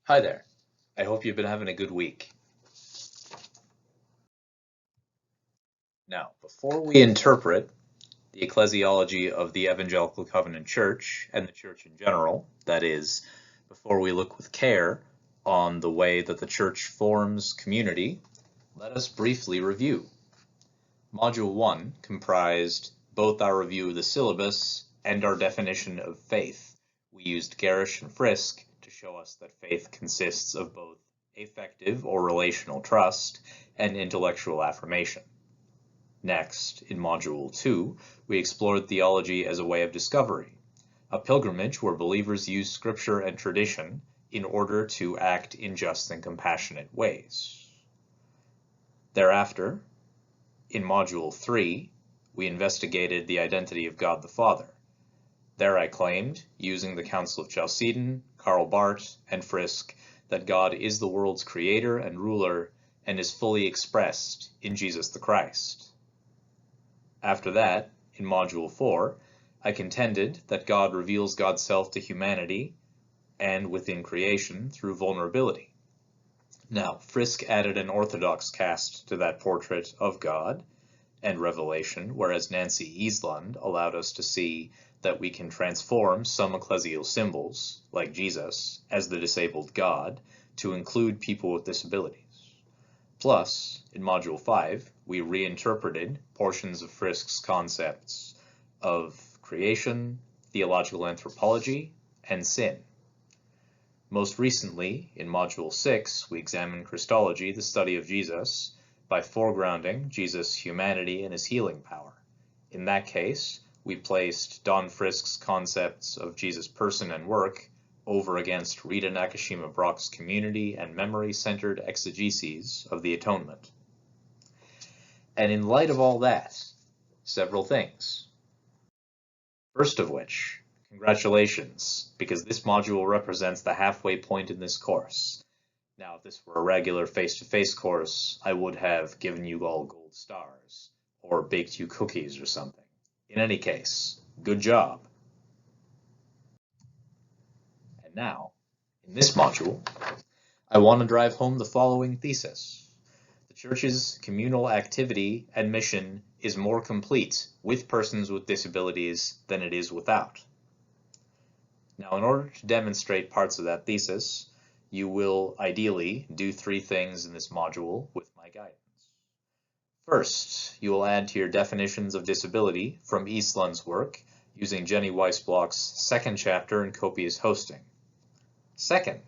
Hi there. I hope you've been having a good week. Now, before we interpret the ecclesiology of the Evangelical Covenant Church and the Church in general, that is, before we look with care on the way that the Church forms community, let us briefly review. Module 1 comprised both our review of the syllabus and our definition of faith. We used Garish and Frisk to show us that faith consists of both affective or relational trust and intellectual affirmation. Next, in Module 2, we explored theology as a way of discovery, a pilgrimage where believers use scripture and tradition in order to act in just and compassionate ways. Thereafter, in Module 3, we investigated the identity of God the Father. There I claimed, using the Council of Chalcedon, Karl Barth, and Frisk, that God is the world's creator and ruler and is fully expressed in Jesus the Christ. After that, in Module 4, I contended that God reveals God's self to humanity and within creation through vulnerability. Now, Frisk added an orthodox cast to that portrait of God and revelation, whereas Nancy Eastlund allowed us to see that we can transform some ecclesial symbols, like Jesus, as the disabled God, to include people with disabilities. Plus, in Module 5, we reinterpreted portions of Frisk's concepts of creation, theological anthropology, and sin. Most recently, in Module 6, we examined Christology, the study of Jesus, by foregrounding Jesus' humanity and his healing power. In that case, we placed Don Frisk's concepts of Jesus' person and work over against Rita Nakashima Brock's community and memory-centered exegeses of the atonement. And in light of all that, several things. First of which, congratulations, because this module represents the halfway point in this course. Now, if this were a regular face-to-face course, I would have given you all gold stars, or baked you cookies or something. In any case, good job. And now, in this module, I want to drive home the following thesis. The Church's communal activity and mission is more complete with persons with disabilities than it is without. Now, in order to demonstrate parts of that thesis, you will ideally do three things in this module with my guidance. First, you will add to your definitions of disability from Eastlund's work using Jennie Weiss Block's second chapter in Copious Hosting. Second,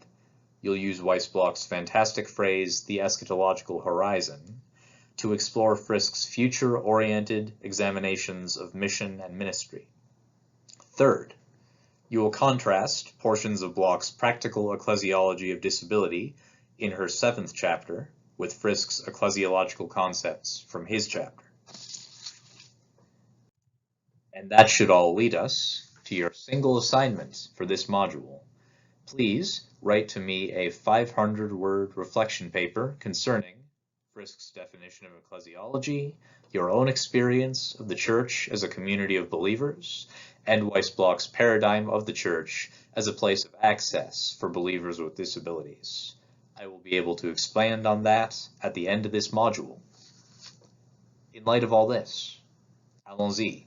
you'll use Weiss Block's fantastic phrase, the eschatological horizon, to explore Frisk's future-oriented examinations of mission and ministry. Third, you will contrast portions of Block's practical ecclesiology of disability in her seventh chapter with Frisk's ecclesiological concepts from his chapter. And that should all lead us to your single assignment for this module. Please write to me a 500-word reflection paper concerning Frisk's definition of ecclesiology, your own experience of the Church as a community of believers, and Weiss Block's paradigm of the Church as a place of access for believers with disabilities. I will be able to expand on that at the end of this module. In light of all this, allons-y.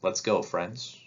Let's go, friends.